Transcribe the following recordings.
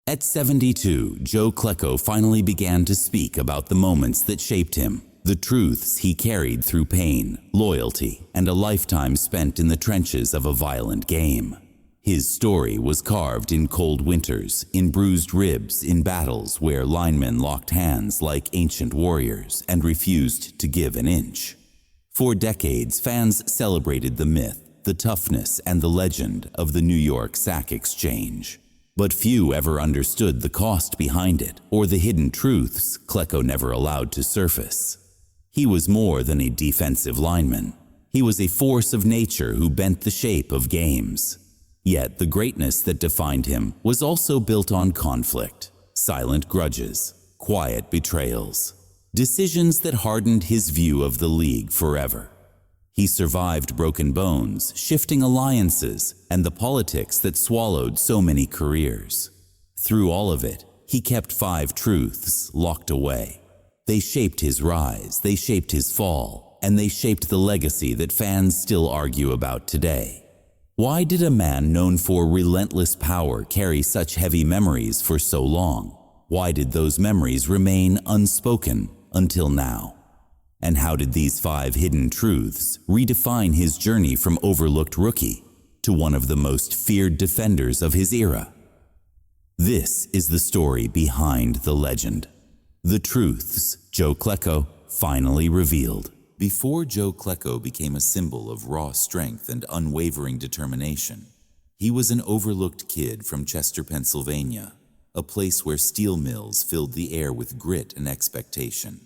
At 72, Joe Klecko finally began to speak about the moments that shaped him, the truths he carried through pain, loyalty, and a lifetime spent in the trenches of a violent game. His story was carved in cold winters, in bruised ribs, in battles where linemen locked hands like ancient warriors and refused to give an inch. For decades, fans celebrated the myth, the toughness, and the legend of the New York Sack Exchange. But few ever understood the cost behind it or the hidden truths Klecko never allowed to surface. He was more than a defensive lineman. He was a force of nature who bent the shape of games. Yet the greatness that defined him was also built on conflict, silent grudges, quiet betrayals, decisions that hardened his view of the league forever. He survived broken bones, shifting alliances, and the politics that swallowed so many careers. Through all of it, he kept 5 truths locked away. They shaped his rise, they shaped his fall, and they shaped the legacy that fans still argue about today. Why did a man known for relentless power carry such heavy memories for so long? Why did those memories remain unspoken until now? And how did these 5 hidden truths redefine his journey from overlooked rookie to one of the most feared defenders of his era? This is the story behind the legend. The truths Joe Klecko finally revealed. Before Joe Klecko became a symbol of raw strength and unwavering determination, he was an overlooked kid from Chester, Pennsylvania, a place where steel mills filled the air with grit and expectation.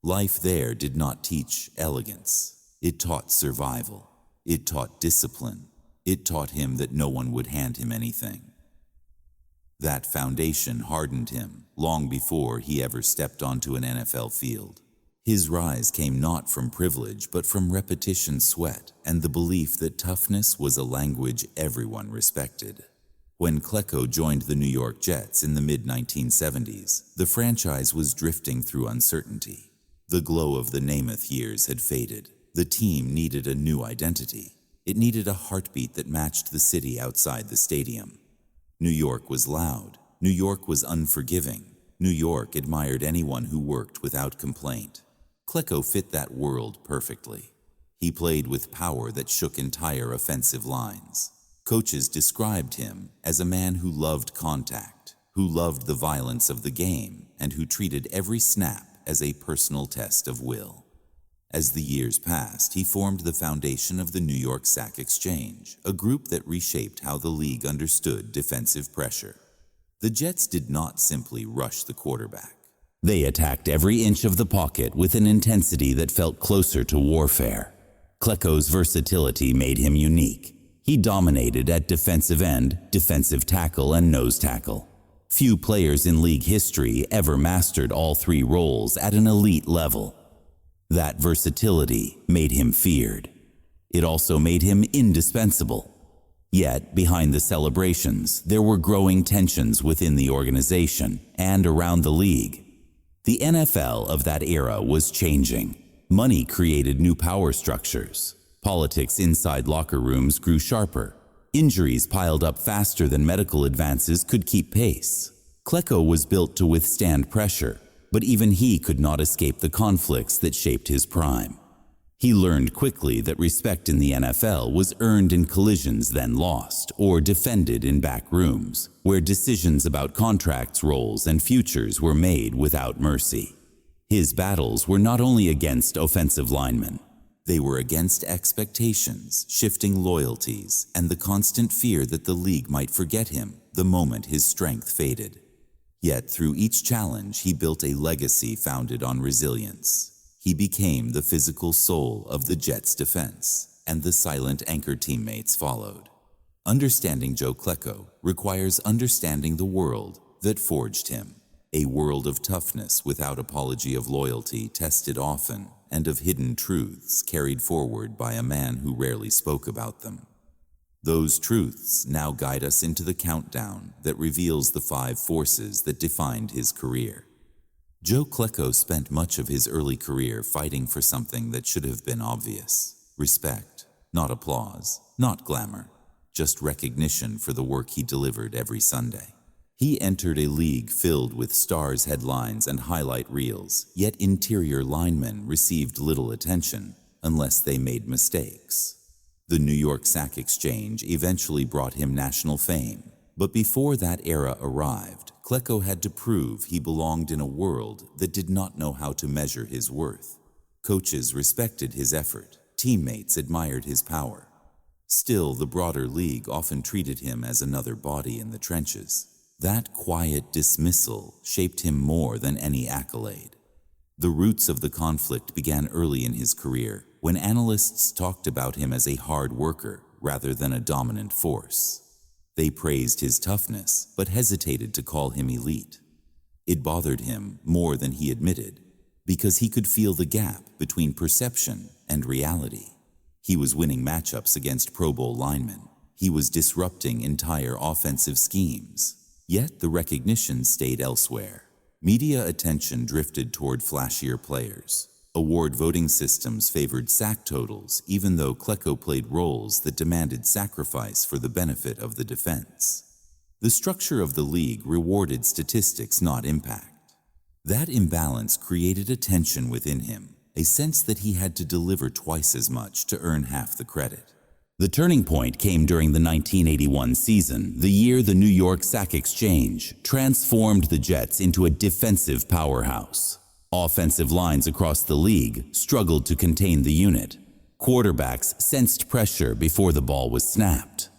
Life there did not teach elegance. It taught survival. It taught discipline. It taught him that no one would hand him anything. That foundation hardened him long before he ever stepped onto an NFL field. His rise came not from privilege, but from repetition, sweat, and the belief that toughness was a language everyone respected. When Klecko joined the New York Jets in the mid-1970s, the franchise was drifting through uncertainty. The glow of the Namath years had faded. The team needed a new identity. It needed a heartbeat that matched the city outside the stadium. New York was loud. New York was unforgiving. New York admired anyone who worked without complaint. Klecko fit that world perfectly. He played with power that shook entire offensive lines. Coaches described him as a man who loved contact, who loved the violence of the game, and who treated every snap as a personal test of will. As the years passed, he formed the foundation of the New York Sack Exchange, a group that reshaped how the league understood defensive pressure. The Jets did not simply rush the quarterback. They attacked every inch of the pocket with an intensity that felt closer to warfare. Klecko's versatility made him unique. He dominated at defensive end, defensive tackle, and nose tackle. Few players in league history ever mastered all 3 roles at an elite level. That versatility made him feared. It also made him indispensable. Yet, behind the celebrations, there were growing tensions within the organization and around the league. The NFL of that era was changing. Money created new power structures. Politics inside locker rooms grew sharper. Injuries piled up faster than medical advances could keep pace. Klecko was built to withstand pressure, but even he could not escape the conflicts that shaped his prime. He learned quickly that respect in the NFL was earned in collisions then lost, or defended in back rooms, where decisions about contracts, roles, and futures were made without mercy. His battles were not only against offensive linemen. They were against expectations, shifting loyalties, and the constant fear that the league might forget him the moment his strength faded. Yet through each challenge, he built a legacy founded on resilience. He became the physical soul of the Jets' defense, and the silent anchor teammates followed. Understanding Joe Klecko requires understanding the world that forged him, a world of toughness without apology, of loyalty tested often, and of hidden truths carried forward by a man who rarely spoke about them. Those truths now guide us into the countdown that reveals the 5 forces that defined his career. Joe Klecko spent much of his early career fighting for something that should have been obvious: respect, not applause, not glamour, just recognition for the work he delivered every Sunday. He entered a league filled with stars headlines and highlight reels, yet interior linemen received little attention unless they made mistakes. The New York Sack Exchange eventually brought him national fame, but before that era arrived, Klecko had to prove he belonged in a world that did not know how to measure his worth. Coaches respected his effort, teammates admired his power. Still, the broader league often treated him as another body in the trenches. That quiet dismissal shaped him more than any accolade. The roots of the conflict began early in his career, when analysts talked about him as a hard worker rather than a dominant force. They praised his toughness, but hesitated to call him elite. It bothered him more than he admitted, because he could feel the gap between perception and reality. He was winning matchups against Pro Bowl linemen. He was disrupting entire offensive schemes. Yet the recognition stayed elsewhere. Media attention drifted toward flashier players. Award voting systems favored sack totals, even though Klecko played roles that demanded sacrifice for the benefit of the defense. The structure of the league rewarded statistics, not impact. That imbalance created a tension within him, a sense that he had to deliver twice as much to earn half the credit. The turning point came during the 1981 season, the year the New York Sack Exchange transformed the Jets into a defensive powerhouse. Offensive lines across the league struggled to contain the unit. Quarterbacks sensed pressure before the ball was snapped.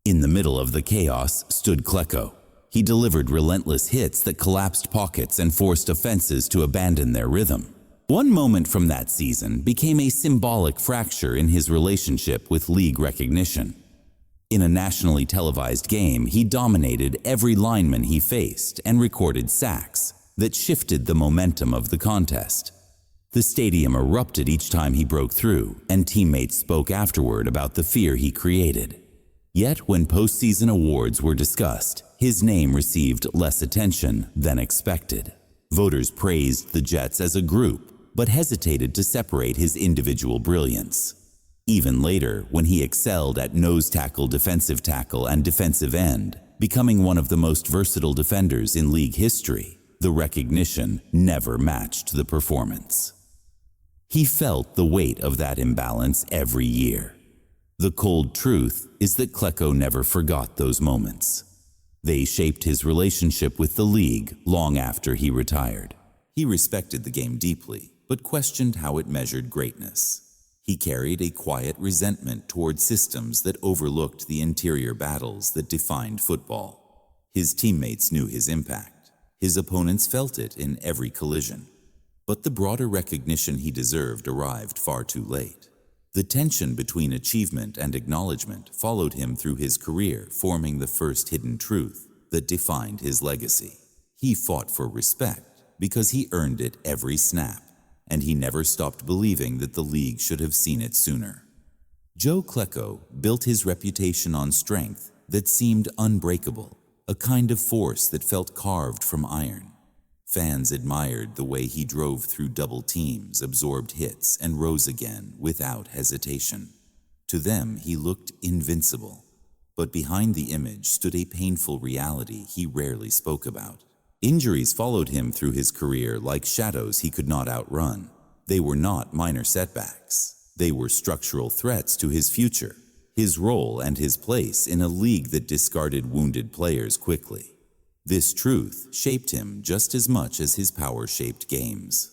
In the middle of the chaos stood Klecko. He delivered relentless hits that collapsed pockets and forced offenses to abandon their rhythm. One moment from that season became a symbolic fracture in his relationship with league recognition. In a nationally televised game, he dominated every lineman he faced and recorded sacks that shifted the momentum of the contest. The stadium erupted each time he broke through, and teammates spoke afterward about the fear he created. Yet when postseason awards were discussed, his name received less attention than expected. Voters praised the Jets as a group, but hesitated to separate his individual brilliance. Even later, when he excelled at nose tackle, defensive tackle, and defensive end, becoming one of the most versatile defenders in league history, the recognition never matched the performance. He felt the weight of that imbalance every year. The cold truth is that Klecko never forgot those moments. They shaped his relationship with the league long after he retired. He respected the game deeply, but questioned how it measured greatness. He carried a quiet resentment toward systems that overlooked the interior battles that defined football. His teammates knew his impact. His opponents felt it in every collision. But the broader recognition he deserved arrived far too late. The tension between achievement and acknowledgement followed him through his career, forming the first hidden truth that defined his legacy. He fought for respect because he earned it every snap, and he never stopped believing that the league should have seen it sooner. Joe Klecko built his reputation on strength that seemed unbreakable, a kind of force that felt carved from iron. Fans admired the way he drove through double teams, absorbed hits, and rose again without hesitation. To them, he looked invincible. But behind the image stood a painful reality he rarely spoke about. Injuries followed him through his career like shadows he could not outrun. They were not minor setbacks. They were structural threats to his future, his role and his place in a league that discarded wounded players quickly. This truth shaped him just as much as his power shaped games.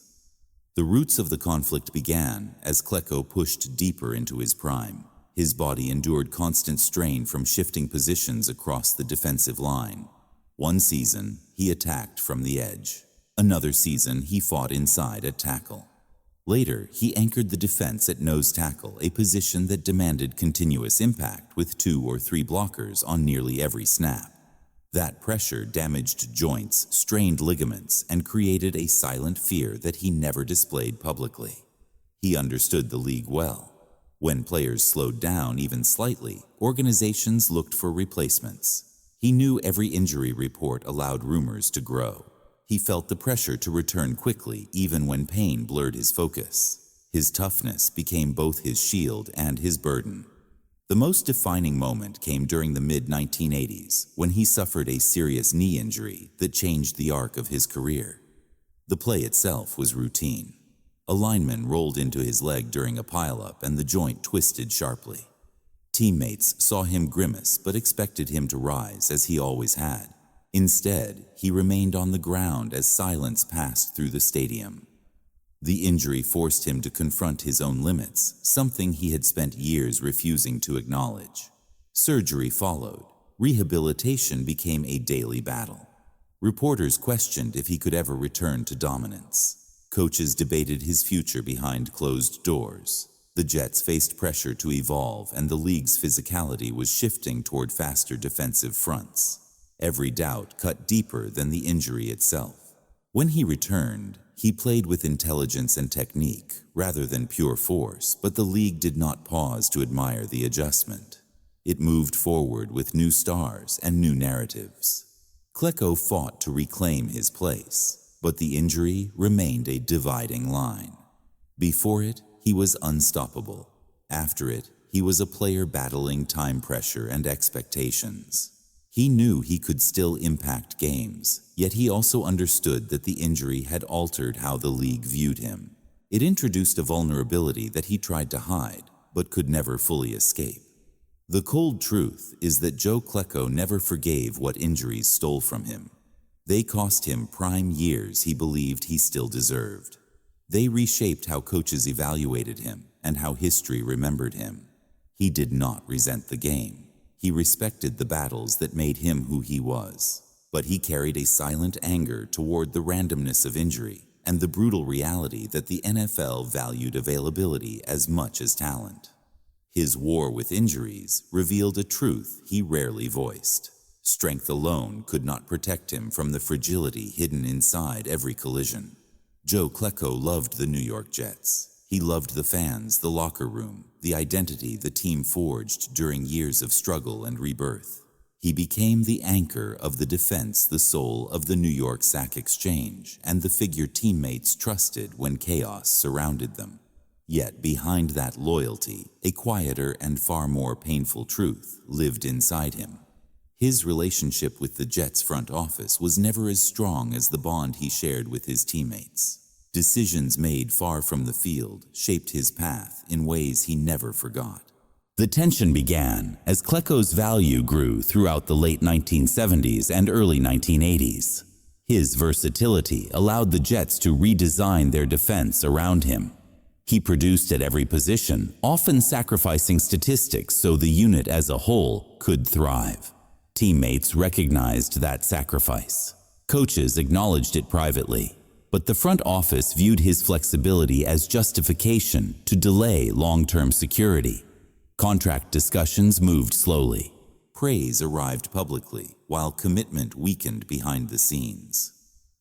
The roots of the conflict began as Klecko pushed deeper into his prime. His body endured constant strain from shifting positions across the defensive line. One season, he attacked from the edge. Another season, he fought inside at tackle. Later, he anchored the defense at nose tackle, a position that demanded continuous impact with 2 or 3 blockers on nearly every snap. That pressure damaged joints, strained ligaments, and created a silent fear that he never displayed publicly. He understood the league well. When players slowed down even slightly, organizations looked for replacements. He knew every injury report allowed rumors to grow. He felt the pressure to return quickly even when pain blurred his focus. His toughness became both his shield and his burden. The most defining moment came during the mid-1980s when he suffered a serious knee injury that changed the arc of his career. The play itself was routine. A lineman rolled into his leg during a pileup and the joint twisted sharply. Teammates saw him grimace but expected him to rise as he always had. Instead, he remained on the ground as silence passed through the stadium. The injury forced him to confront his own limits, something he had spent years refusing to acknowledge. Surgery followed. Rehabilitation became a daily battle. Reporters questioned if he could ever return to dominance. Coaches debated his future behind closed doors. The Jets faced pressure to evolve, and the league's physicality was shifting toward faster defensive fronts. Every doubt cut deeper than the injury itself. When he returned, he played with intelligence and technique rather than pure force, but the league did not pause to admire the adjustment. It moved forward with new stars and new narratives. Klecko fought to reclaim his place, but the injury remained a dividing line. Before it, he was unstoppable. After it, he was a player battling time pressure and expectations. He knew he could still impact games, yet he also understood that the injury had altered how the league viewed him. It introduced a vulnerability that he tried to hide, but could never fully escape. The cold truth is that Joe Klecko never forgave what injuries stole from him. They cost him prime years he believed he still deserved. They reshaped how coaches evaluated him and how history remembered him. He did not resent the game. He respected the battles that made him who he was, but he carried a silent anger toward the randomness of injury and the brutal reality that the NFL valued availability as much as talent. His war with injuries revealed a truth he rarely voiced. Strength alone could not protect him from the fragility hidden inside every collision. Joe Klecko loved the New York Jets. He loved the fans, the locker room, the identity the team forged during years of struggle and rebirth. He became the anchor of the defense, the soul of the New York Sack Exchange, and the figure teammates trusted when chaos surrounded them. Yet behind that loyalty, a quieter and far more painful truth lived inside him. His relationship with the Jets front office was never as strong as the bond he shared with his teammates. Decisions made far from the field shaped his path in ways he never forgot. The tension began as Klecko's value grew throughout the late 1970s and early 1980s. His versatility allowed the Jets to redesign their defense around him. He produced at every position, often sacrificing statistics so the unit as a whole could thrive. Teammates recognized that sacrifice. Coaches acknowledged it privately. But the front office viewed his flexibility as justification to delay long-term security. Contract discussions moved slowly. Praise arrived publicly, while commitment weakened behind the scenes.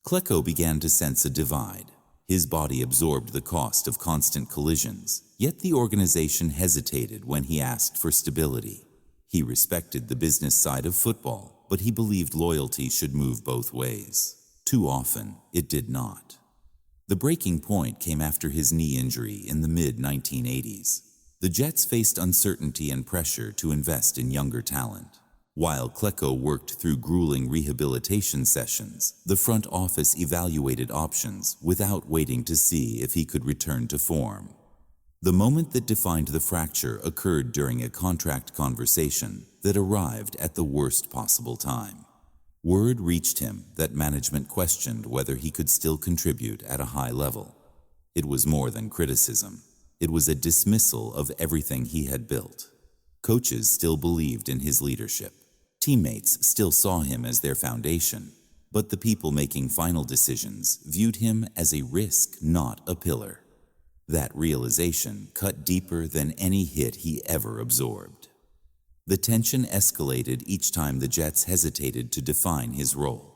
Klecko began to sense a divide. His body absorbed the cost of constant collisions, yet the organization hesitated when he asked for stability. He respected the business side of football, but he believed loyalty should move both ways. Too often, it did not. The breaking point came after his knee injury in the mid-1980s. The Jets faced uncertainty and pressure to invest in younger talent. While Klecko worked through grueling rehabilitation sessions, the front office evaluated options without waiting to see if he could return to form. The moment that defined the fracture occurred during a contract conversation that arrived at the worst possible time. Word reached him that management questioned whether he could still contribute at a high level. It was more than criticism. It was a dismissal of everything he had built. Coaches still believed in his leadership. Teammates still saw him as their foundation, but the people making final decisions viewed him as a risk, not a pillar. That realization cut deeper than any hit he ever absorbed. The tension escalated each time the Jets hesitated to define his role.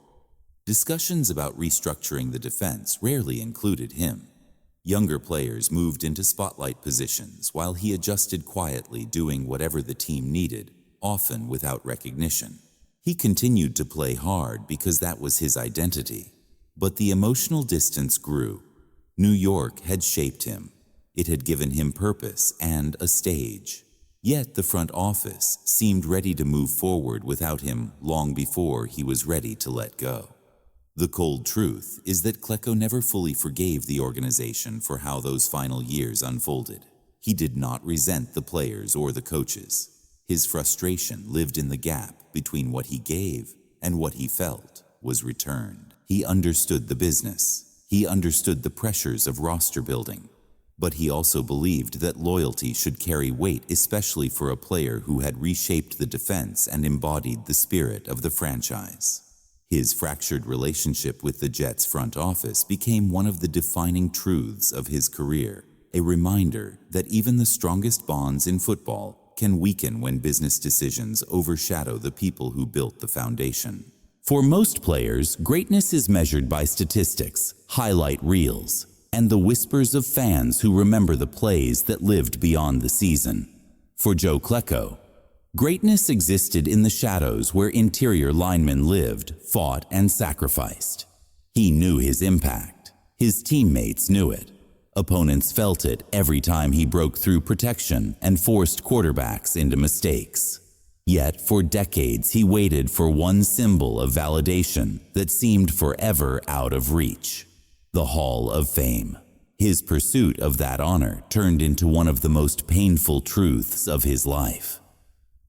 Discussions about restructuring the defense rarely included him. Younger players moved into spotlight positions while he adjusted quietly, doing whatever the team needed, often without recognition. He continued to play hard because that was his identity. But the emotional distance grew. New York had shaped him. It had given him purpose and a stage. Yet the front office seemed ready to move forward without him long before he was ready to let go. The cold truth is that Klecko never fully forgave the organization for how those final years unfolded. He did not resent the players or the coaches. His frustration lived in the gap between what he gave and what he felt was returned. He understood the business. He understood the pressures of roster building. But he also believed that loyalty should carry weight, especially for a player who had reshaped the defense and embodied the spirit of the franchise. His fractured relationship with the Jets' front office became one of the defining truths of his career, a reminder that even the strongest bonds in football can weaken when business decisions overshadow the people who built the foundation. For most players, greatness is measured by statistics, highlight reels, and the whispers of fans who remember the plays that lived beyond the season. For Joe Klecko, greatness existed in the shadows where interior linemen lived, fought, and sacrificed. He knew his impact. His teammates knew it. Opponents felt it every time he broke through protection and forced quarterbacks into mistakes. Yet for decades he waited for one symbol of validation that seemed forever out of reach: the Hall of Fame. His pursuit of that honor turned into one of the most painful truths of his life.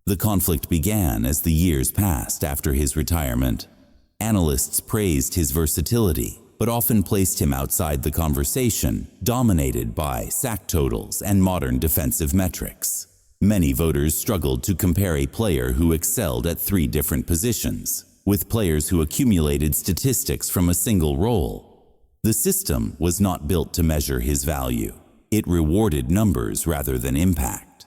The conflict began as the years passed after his retirement. Analysts praised his versatility, but often placed him outside the conversation, dominated by sack totals and modern defensive metrics. Many voters struggled to compare a player who excelled at 3 different positions with players who accumulated statistics from a single role. The system was not built to measure his value. It rewarded numbers rather than impact.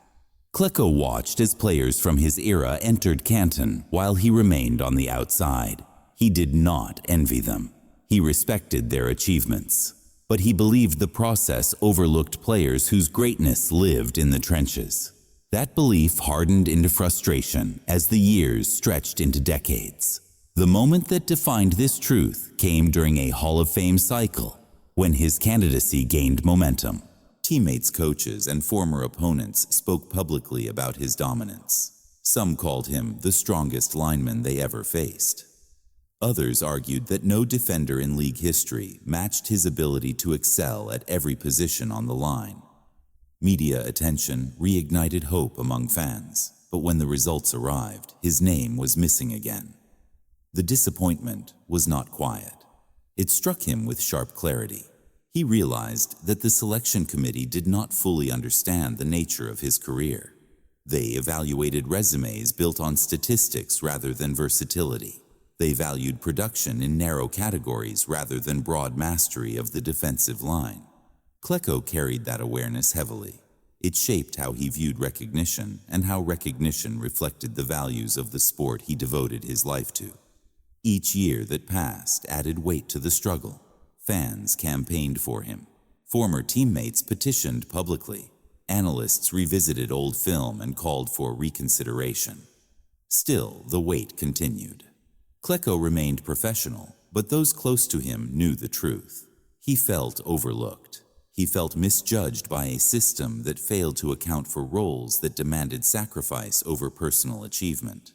Klecko watched as players from his era entered Canton while he remained on the outside. He did not envy them. He respected their achievements. But he believed the process overlooked players whose greatness lived in the trenches. That belief hardened into frustration as the years stretched into decades. The moment that defined this truth came during a Hall of Fame cycle, when his candidacy gained momentum. Teammates, coaches, and former opponents spoke publicly about his dominance. Some called him the strongest lineman they ever faced. Others argued that no defender in league history matched his ability to excel at every position on the line. Media attention reignited hope among fans, but when the results arrived, his name was missing again. The disappointment was not quiet. It struck him with sharp clarity. He realized that the selection committee did not fully understand the nature of his career. They evaluated resumes built on statistics rather than versatility. They valued production in narrow categories rather than broad mastery of the defensive line. Klecko carried that awareness heavily. It shaped how he viewed recognition and how recognition reflected the values of the sport he devoted his life to. Each year that passed added weight to the struggle. Fans campaigned for him. Former teammates petitioned publicly. Analysts revisited old film and called for reconsideration. Still, the wait continued. Klecko remained professional, but those close to him knew the truth. He felt overlooked. He felt misjudged by a system that failed to account for roles that demanded sacrifice over personal achievement.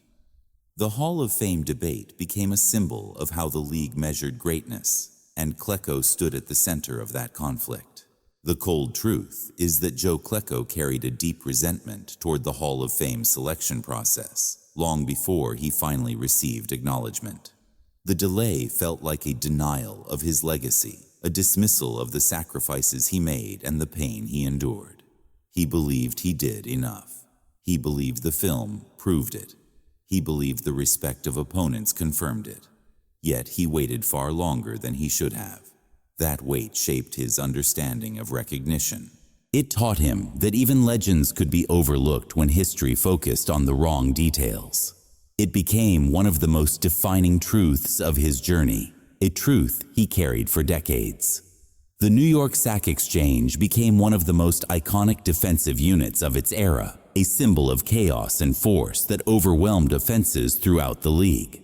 The Hall of Fame debate became a symbol of how the league measured greatness, and Klecko stood at the center of that conflict. The cold truth is that Joe Klecko carried a deep resentment toward the Hall of Fame selection process, long before he finally received acknowledgement. The delay felt like a denial of his legacy, a dismissal of the sacrifices he made and the pain he endured. He believed he did enough. He believed the film proved it. He believed the respect of opponents confirmed it. Yet he waited far longer than he should have. That wait shaped his understanding of recognition. It taught him that even legends could be overlooked when history focused on the wrong details. It became one of the most defining truths of his journey, a truth he carried for decades. The New York Sack Exchange became one of the most iconic defensive units of its era, a symbol of chaos and force that overwhelmed offenses throughout the league.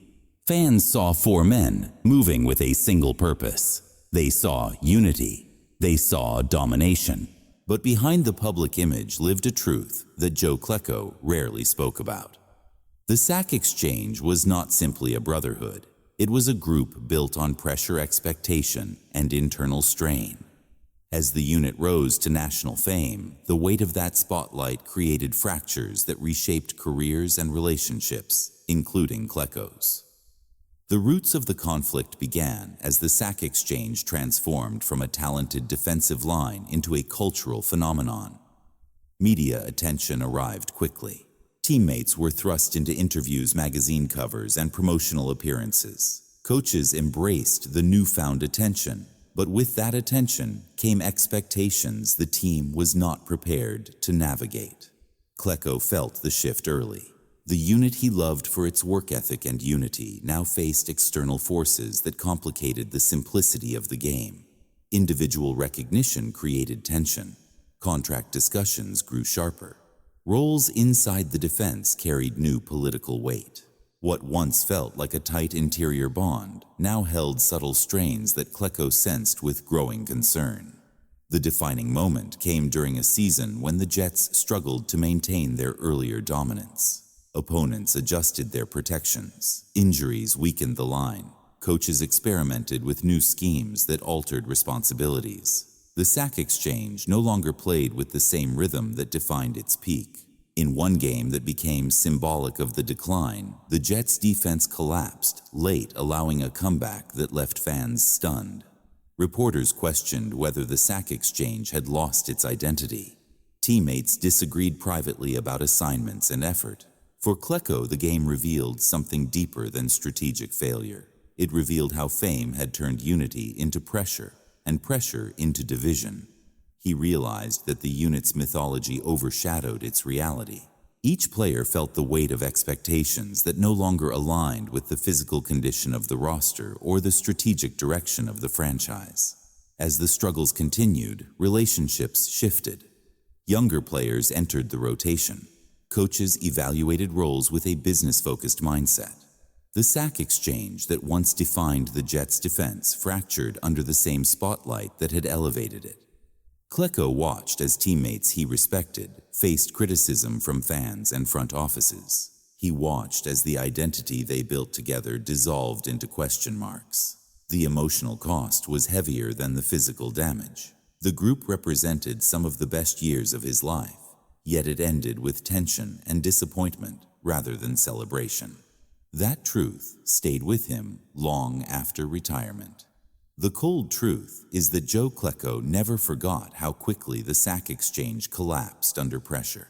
Fans saw 4 men moving with a single purpose. They saw unity. They saw domination. But behind the public image lived a truth that Joe Klecko rarely spoke about. The Sack Exchange was not simply a brotherhood. It was a group built on pressure, expectation, and internal strain. As the unit rose to national fame, the weight of that spotlight created fractures that reshaped careers and relationships, including Klecko's. The roots of the conflict began as the Sack Exchange transformed from a talented defensive line into a cultural phenomenon. Media attention arrived quickly. Teammates were thrust into interviews, magazine covers, and promotional appearances. Coaches embraced the newfound attention, but with that attention came expectations the team was not prepared to navigate. Klecko felt the shift early. The unit he loved for its work ethic and unity now faced external forces that complicated the simplicity of the game. Individual recognition created tension. Contract discussions grew sharper. Roles inside the defense carried new political weight. What once felt like a tight interior bond now held subtle strains that Klecko sensed with growing concern. The defining moment came during a season when the Jets struggled to maintain their earlier dominance. Opponents adjusted their protections. Injuries weakened the line. Coaches experimented with new schemes that altered responsibilities. The Sack Exchange no longer played with the same rhythm that defined its peak. In one game that became symbolic of the decline, the Jets' defense collapsed late, allowing a comeback that left fans stunned. Reporters questioned whether the Sack Exchange had lost its identity. Teammates disagreed privately about assignments and effort. For Klecko, the game revealed something deeper than strategic failure. It revealed how fame had turned unity into pressure, and pressure into division. He realized that the unit's mythology overshadowed its reality. Each player felt the weight of expectations that no longer aligned with the physical condition of the roster or the strategic direction of the franchise. As the struggles continued, relationships shifted. Younger players entered the rotation. Coaches evaluated roles with a business-focused mindset. The Sack Exchange that once defined the Jets' defense fractured under the same spotlight that had elevated it. Klecko watched as teammates he respected faced criticism from fans and front offices. He watched as the identity they built together dissolved into question marks. The emotional cost was heavier than the physical damage. The group represented some of the best years of his life, yet it ended with tension and disappointment rather than celebration. That truth stayed with him long after retirement. The cold truth is that Joe Klecko never forgot how quickly the Sack Exchange collapsed under pressure.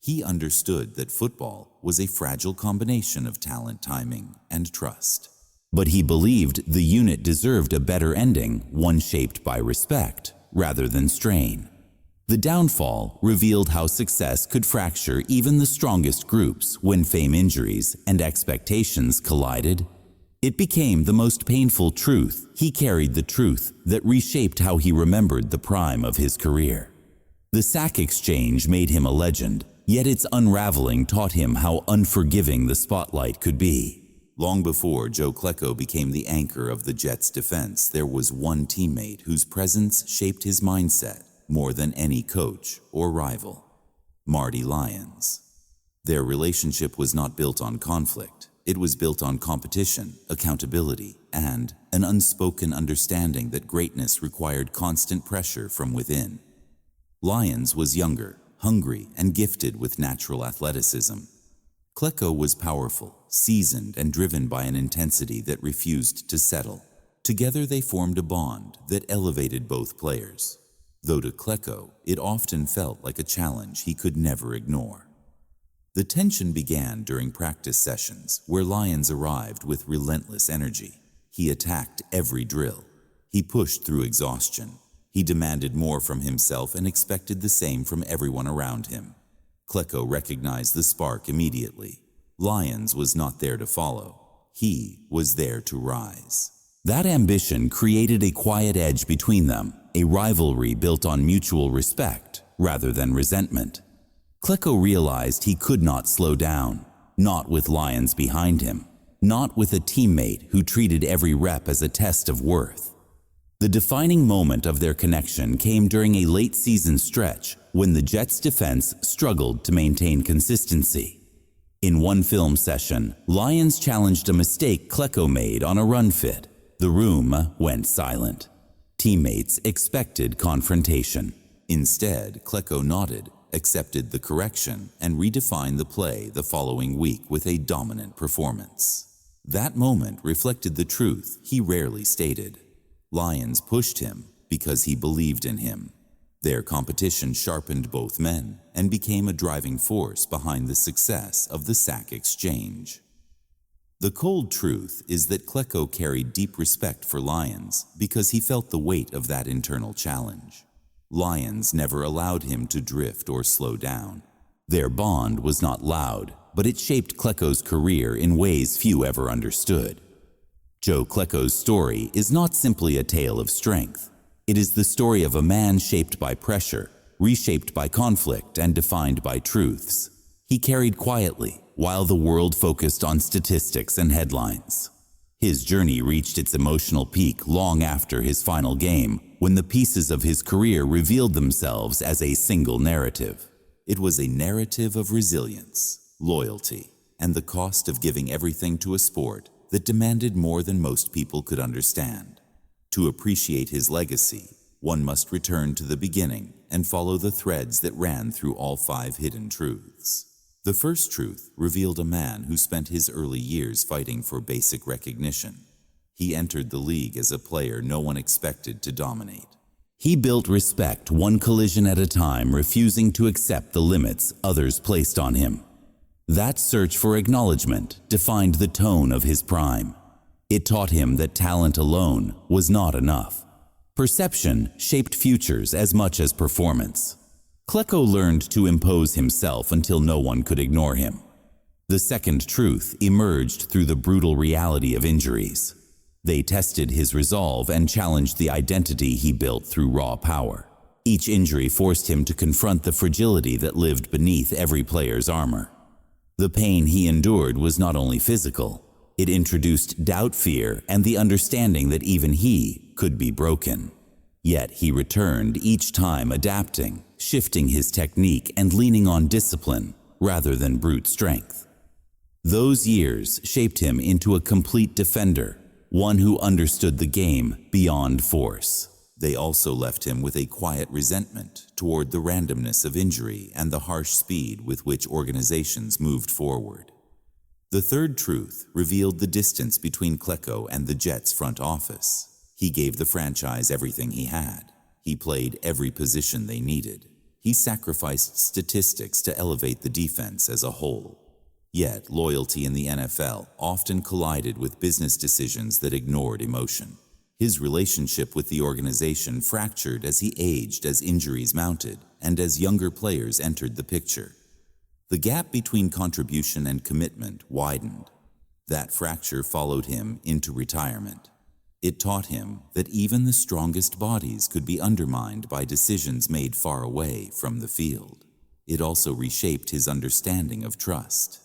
He understood that football was a fragile combination of talent, timing, and trust. But he believed the unit deserved a better ending, one shaped by respect rather than strain. The downfall revealed how success could fracture even the strongest groups when fame, injuries, and expectations collided. It became the most painful truth. He carried the truth that reshaped how he remembered the prime of his career. The Sack Exchange made him a legend, yet its unraveling taught him how unforgiving the spotlight could be. Long before Joe Klecko became the anchor of the Jets' defense, there was one teammate whose presence shaped his mindset more than any coach or rival: Marty Lyons. Their relationship was not built on conflict. It was built on competition, accountability, and an unspoken understanding that greatness required constant pressure from within. Lyons was younger, hungry, and gifted with natural athleticism. Klecko was powerful, seasoned, and driven by an intensity that refused to settle. Together they formed a bond that elevated both players. Though to Klecko, it often felt like a challenge he could never ignore. The tension began during practice sessions, where Lyons arrived with relentless energy. He attacked every drill. He pushed through exhaustion. He demanded more from himself and expected the same from everyone around him. Klecko recognized the spark immediately. Lyons was not there to follow. He was there to rise. That ambition created a quiet edge between them, a rivalry built on mutual respect rather than resentment. Klecko realized he could not slow down, not with Lyons behind him, not with a teammate who treated every rep as a test of worth. The defining moment of their connection came during a late-season stretch when the Jets' defense struggled to maintain consistency. In one film session, Lyons challenged a mistake Klecko made on a run fit. The room went silent. Teammates expected confrontation. Instead, Klecko nodded, accepted the correction, and redefined the play the following week with a dominant performance. That moment reflected the truth he rarely stated. Lyons pushed him because he believed in him. Their competition sharpened both men and became a driving force behind the success of the sack exchange. The cold truth is that Klecko carried deep respect for Lyons because he felt the weight of that internal challenge. Lyons never allowed him to drift or slow down. Their bond was not loud, but it shaped Klecko's career in ways few ever understood. Joe Klecko's story is not simply a tale of strength. It is the story of a man shaped by pressure, reshaped by conflict, and defined by truths he carried quietly while the world focused on statistics and headlines. His journey reached its emotional peak long after his final game, when the pieces of his career revealed themselves as a single narrative. It was a narrative of resilience, loyalty, and the cost of giving everything to a sport that demanded more than most people could understand. To appreciate his legacy, one must return to the beginning and follow the threads that ran through all 5 hidden truths. The first truth revealed a man who spent his early years fighting for basic recognition. He entered the league as a player no one expected to dominate. He built respect one collision at a time, refusing to accept the limits others placed on him. That search for acknowledgement defined the tone of his prime. It taught him that talent alone was not enough. Perception shaped futures as much as performance. Klecko learned to impose himself until no one could ignore him. The second truth emerged through the brutal reality of injuries. They tested his resolve and challenged the identity he built through raw power. Each injury forced him to confront the fragility that lived beneath every player's armor. The pain he endured was not only physical. It introduced doubt, fear, and the understanding that even he could be broken. Yet he returned each time, adapting, shifting his technique, and leaning on discipline rather than brute strength. Those years shaped him into a complete defender, one who understood the game beyond force. They also left him with a quiet resentment toward the randomness of injury and the harsh speed with which organizations moved forward. The third truth revealed the distance between Klecko and the Jets' front office. He gave the franchise everything he had. He played every position they needed. He sacrificed statistics to elevate the defense as a whole. Yet, loyalty in the NFL often collided with business decisions that ignored emotion. His relationship with the organization fractured as he aged, as injuries mounted, and as younger players entered the picture. The gap between contribution and commitment widened. That fracture followed him into retirement. It taught him that even the strongest bodies could be undermined by decisions made far away from the field. It also reshaped his understanding of trust.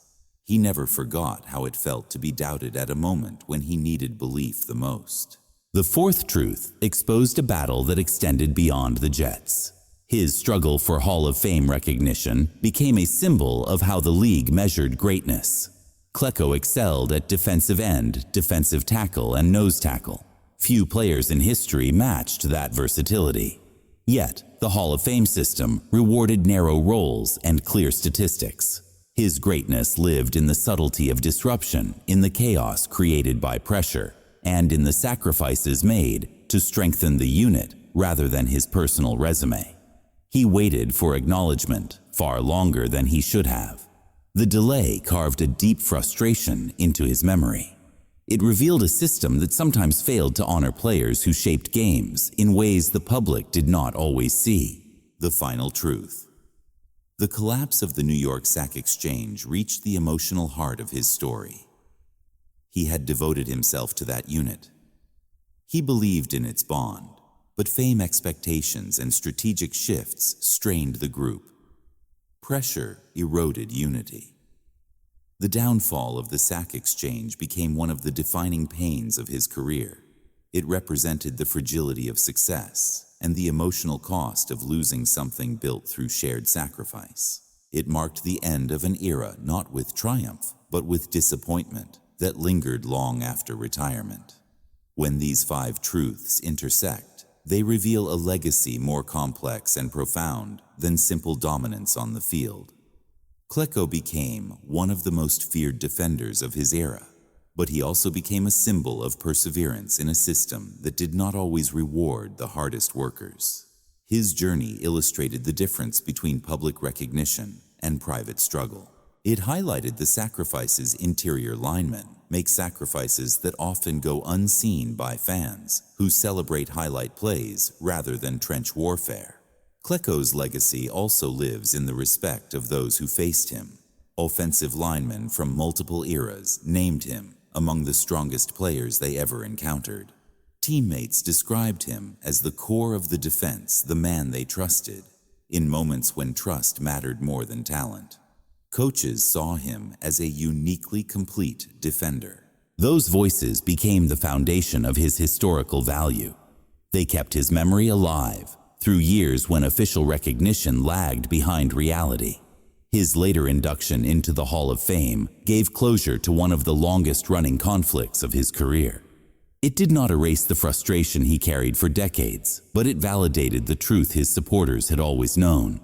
He never forgot how it felt to be doubted at a moment when he needed belief the most. The fourth truth exposed a battle that extended beyond the Jets. His struggle for Hall of Fame recognition became a symbol of how the league measured greatness. Klecko excelled at defensive end, defensive tackle, and nose tackle. Few players in history matched that versatility. Yet, the Hall of Fame system rewarded narrow roles and clear statistics. His greatness lived in the subtlety of disruption, in the chaos created by pressure, and in the sacrifices made to strengthen the unit rather than his personal resume. He waited for acknowledgement far longer than he should have. The delay carved a deep frustration into his memory. It revealed a system that sometimes failed to honor players who shaped games in ways the public did not always see. The final truth. The collapse of the New York Sack Exchange reached the emotional heart of his story. He had devoted himself to that unit. He believed in its bond, but fame expectations and strategic shifts strained the group. Pressure eroded unity. The downfall of the Sack Exchange became one of the defining pains of his career. It represented the fragility of success and the emotional cost of losing something built through shared sacrifice. It marked the end of an era not with triumph, but with disappointment that lingered long after retirement. When these 5 truths intersect, they reveal a legacy more complex and profound than simple dominance on the field. Klecko became one of the most feared defenders of his era, but he also became a symbol of perseverance in a system that did not always reward the hardest workers. His journey illustrated the difference between public recognition and private struggle. It highlighted the sacrifices interior linemen make, sacrifices that often go unseen by fans who celebrate highlight plays rather than trench warfare. Klecko's legacy also lives in the respect of those who faced him. Offensive linemen from multiple eras named him among the strongest players they ever encountered. Teammates described him as the core of the defense, the man they trusted, in moments when trust mattered more than talent. Coaches saw him as a uniquely complete defender. Those voices became the foundation of his historical value. They kept his memory alive through years when official recognition lagged behind reality. His later induction into the Hall of Fame gave closure to one of the longest-running conflicts of his career. It did not erase the frustration he carried for decades, but it validated the truth his supporters had always known.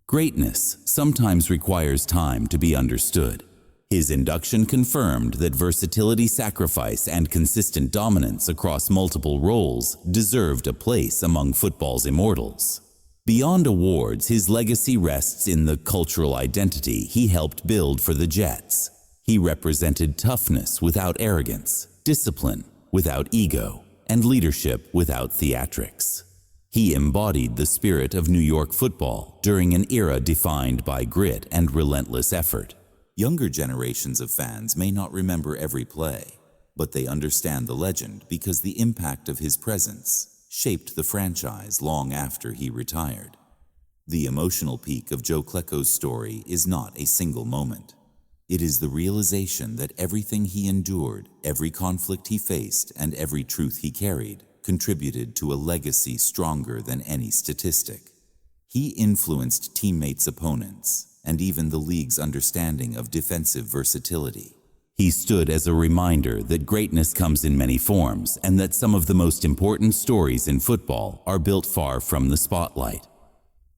Greatness sometimes requires time to be understood. His induction confirmed that versatility, sacrifice, and consistent dominance across multiple roles deserved a place among football's immortals. Beyond awards, his legacy rests in the cultural identity he helped build for the Jets. He represented toughness without arrogance, discipline without ego, and leadership without theatrics. He embodied the spirit of New York football during an era defined by grit and relentless effort. Younger generations of fans may not remember every play, but they understand the legend because the impact of his presence shaped the franchise long after he retired. The emotional peak of Joe Klecko's story is not a single moment. It is the realization that everything he endured, every conflict he faced, and every truth he carried contributed to a legacy stronger than any statistic. He influenced teammates, opponents, and even the league's understanding of defensive versatility. He stood as a reminder that greatness comes in many forms and that some of the most important stories in football are built far from the spotlight.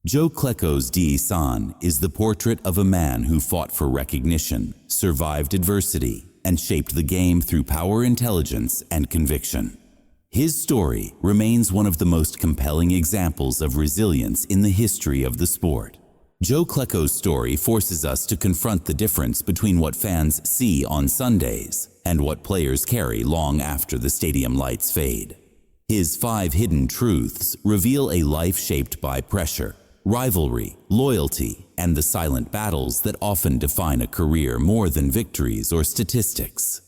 Joe Klecko's San is the portrait of a man who fought for recognition, survived adversity, and shaped the game through power, intelligence, and conviction. His story remains one of the most compelling examples of resilience in the history of the sport. Joe Klecko's story forces us to confront the difference between what fans see on Sundays and what players carry long after the stadium lights fade. His 5 hidden truths reveal a life shaped by pressure, rivalry, loyalty, and the silent battles that often define a career more than victories or statistics.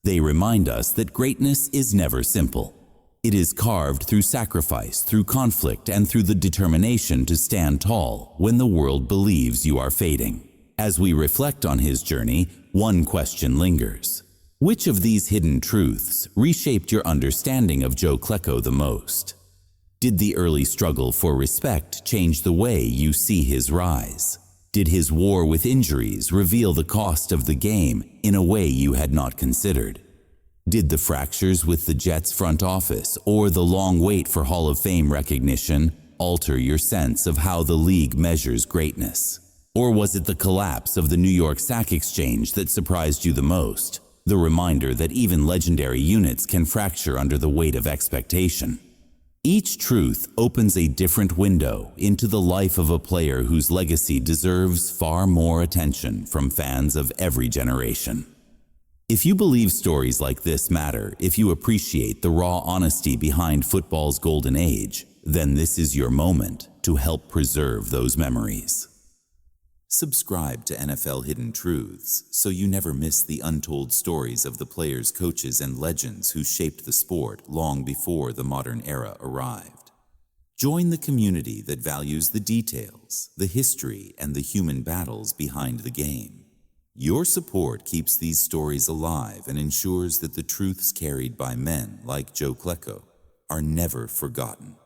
They remind us that greatness is never simple. It is carved through sacrifice, through conflict, and through the determination to stand tall when the world believes you are fading. As we reflect on his journey, one question lingers. Which of these hidden truths reshaped your understanding of Joe Klecko the most? Did the early struggle for respect change the way you see his rise? Did his war with injuries reveal the cost of the game in a way you had not considered? Did the fractures with the Jets front office or the long wait for Hall of Fame recognition alter your sense of how the league measures greatness? Or was it the collapse of the New York Stock Exchange that surprised you the most, the reminder that even legendary units can fracture under the weight of expectation? Each truth opens a different window into the life of a player whose legacy deserves far more attention from fans of every generation. If you believe stories like this matter, if you appreciate the raw honesty behind football's golden age, then this is your moment to help preserve those memories. Subscribe to NFL Hidden Truths so you never miss the untold stories of the players, coaches, and legends who shaped the sport long before the modern era arrived. Join the community that values the details, the history, and the human battles behind the game. Your support keeps these stories alive and ensures that the truths carried by men like Joe Klecko are never forgotten.